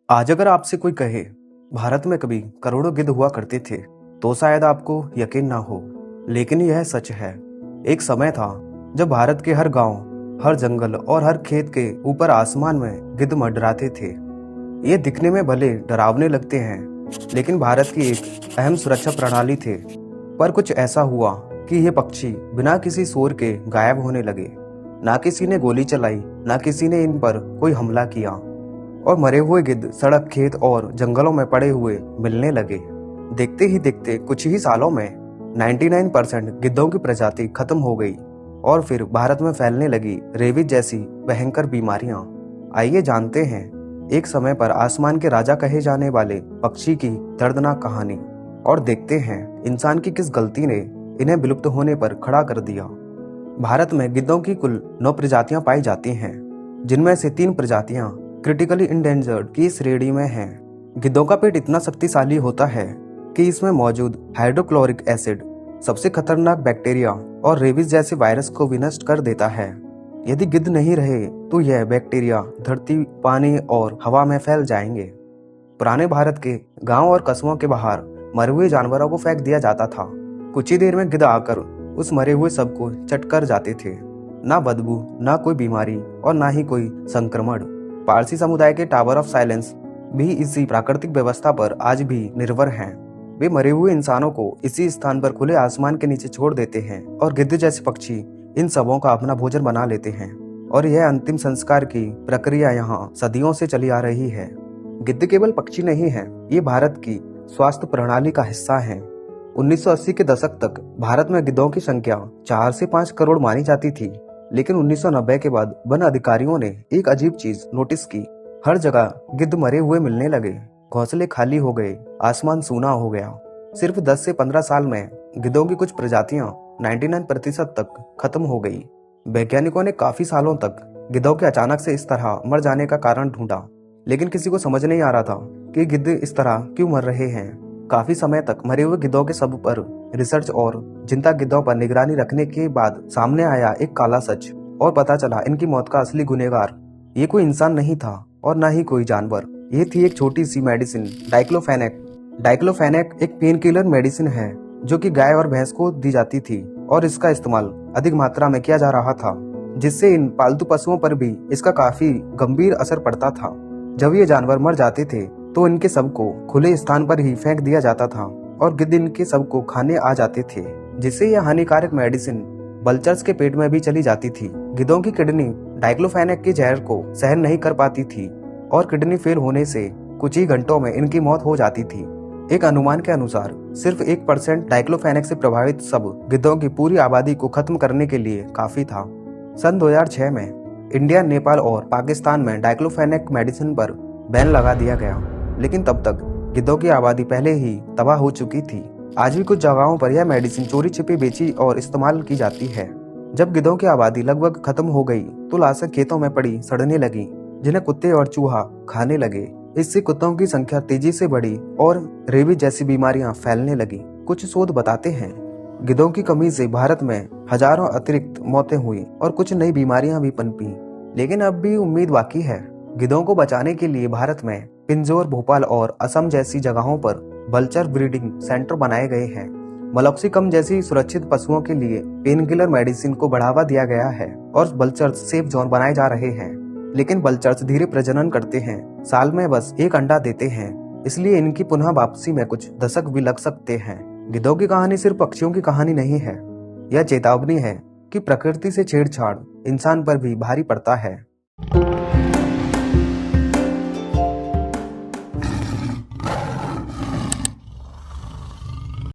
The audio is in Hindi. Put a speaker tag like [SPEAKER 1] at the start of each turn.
[SPEAKER 1] आज अगर आपसे कोई कहे भारत में कभी करोड़ों गिद्ध हुआ करते थे तो शायद आपको यकीन ना हो, लेकिन यह सच है। एक समय था जब भारत के हर गांव, हर जंगल और हर खेत के ऊपर आसमान में गिद्ध मंडराते थे। ये दिखने में भले डरावने लगते हैं, लेकिन भारत की एक अहम सुरक्षा प्रणाली थे। पर कुछ ऐसा हुआ कि ये पक्षी बिना किसी शोर के गायब होने लगे। ना किसी ने गोली चलाई, ना किसी ने इन पर कोई हमला किया, और मरे हुए गिद्ध सड़क, खेत और जंगलों में पड़े हुए मिलने लगे। देखते ही देखते कुछ ही सालों में 99% गिद्धों की प्रजाति खत्म हो गई और फिर भारत में फैलने लगी रेबीज जैसी भयंकर बीमारियां। आइए जानते हैं एक समय पर आसमान के राजा कहे जाने वाले पक्षी की दर्दनाक कहानी, और देखते हैं इंसान की किस गलती ने इन्हें विलुप्त होने पर खड़ा कर दिया। भारत में गिद्धों की कुल 9 प्रजातियां पाई जाती हैं, जिनमें से 3 प्रजातियां क्रिटिकली इंडेंजर्ड की श्रेणी में हैं। गिद्धों का पेट इतना शक्तिशाली होता है कि इसमें मौजूद हाइड्रोक्लोरिक एसिड सबसे खतरनाक बैक्टीरिया और रेबीज जैसे वायरस को भी नष्ट कर देता है। यदि गिद्ध नहीं रहे तो यह बैक्टीरिया धरती, पानी और हवा में फैल जाएंगे। पुराने भारत के गांव और कस्बों के बाहर मरे हुए जानवरों को फेंक दिया जाता था। कुछ ही देर में गिद्ध आकर उस मरे हुए सब को चट कर जाते थे। ना बदबू, ना कोई बीमारी और ना ही कोई संक्रमण। पारसी समुदाय के टावर ऑफ साइलेंस भी इसी प्राकृतिक व्यवस्था पर आज भी निर्भर हैं। वे मरे हुए इंसानों को इसी स्थान पर खुले आसमान के नीचे छोड़ देते हैं और गिद्ध जैसे पक्षी इन सबों का अपना भोजन बना लेते हैं। और यह अंतिम संस्कार की प्रक्रिया यहाँ सदियों से चली आ रही है। गिद्ध केवल पक्षी नहीं है, ये भारत की स्वास्थ्य प्रणाली का हिस्सा है। 1980 के दशक तक भारत में गिद्धों की संख्या 4 से 5 करोड़ मानी जाती थी, लेकिन 1990 के बाद वन अधिकारियों ने एक अजीब चीज नोटिस की। हर जगह गिद्ध मरे हुए मिलने लगे, घोंसले खाली हो गए, आसमान सूना हो गया। सिर्फ 10 से 15 साल में गिद्धों की कुछ प्रजातियां 99% तक खत्म हो गई। वैज्ञानिकों ने काफी सालों तक गिद्धों के अचानक से इस तरह मर जाने का कारण ढूंढा, लेकिन किसी को समझ नहीं आ रहा था कि गिद्ध इस तरह क्यों मर रहे हैं। काफी समय तक मरे हुए गिद्धों के शव पर रिसर्च और जिंदा गिद्धों पर निगरानी रखने के बाद सामने आया एक काला सच, और पता चला इनकी मौत का असली गुनहगार ये कोई इंसान नहीं था और ना ही कोई जानवर। ये थी एक छोटी सी मेडिसिन, डाइक्लोफेनेक। डाइक्लोफेनेक एक पेन किलर मेडिसिन है जो कि गाय और भैंस को दी जाती थी, और इसका इस्तेमाल अधिक मात्रा में किया जा रहा था, जिससे इन पालतू पशुओं पर भी इसका काफी गंभीर असर पड़ता था। जब ये जानवर मर जाते थे तो इनके शव को खुले स्थान पर ही फेंक दिया जाता था और गिद्ध इनके शव को खाने आ जाते थे, जिससे यह हानिकारक मेडिसिन बल्चर्स के पेट में भी चली जाती थी। गिद्धों की किडनी डाइक्लोफेनेक के जहर को सहन नहीं कर पाती थी और किडनी फेल होने से कुछ ही घंटों में इनकी मौत हो जाती थी। एक अनुमान के अनुसार सिर्फ 1% डाइक्लोफेनेक से प्रभावित शव गिद्धों की पूरी आबादी को खत्म करने के लिए काफी था। सन 2006 में इंडिया, नेपाल और पाकिस्तान में डाइक्लोफेनेक मेडिसिन पर बैन लगा दिया गया, लेकिन तब तक गिद्धों की आबादी पहले ही तबाह हो चुकी थी। आज भी कुछ जगहों पर यह मेडिसिन चोरी छिपे बेची और इस्तेमाल की जाती है। जब गिद्धों की आबादी लगभग खत्म हो गई तो लाशें खेतों में पड़ी सड़ने लगी, जिन्हें कुत्ते और चूहा खाने लगे। इससे कुत्तों की संख्या तेजी से बढ़ी और रेबीज जैसी बीमारियां फैलने लगी। कुछ शोध बताते हैं गिद्धों की कमी से भारत में हजारों अतिरिक्त मौतें हुई और कुछ नई बीमारियां भी पनपी, लेकिन अब भी उम्मीद बाकी है। गिद्धों को बचाने के लिए भारत में पिंजौर, भोपाल और असम जैसी जगहों पर वल्चर ब्रीडिंग सेंटर बनाए गए हैं। मलॉक्सिकम जैसी सुरक्षित पशुओं के लिए पेन किलर मेडिसिन को बढ़ावा दिया गया है और वल्चर्स सेफ जोन बनाए जा रहे हैं। लेकिन वल्चर्स धीरे प्रजनन करते हैं, साल में बस एक अंडा देते हैं, इसलिए इनकी पुनः वापसी में कुछ दशक भी लग सकते हैं। गिद्धों की कहानी सिर्फ पक्षियों की कहानी नहीं है, यह चेतावनी है कि प्रकृति से छेड़छाड़ इंसान पर भी भारी पड़ता है।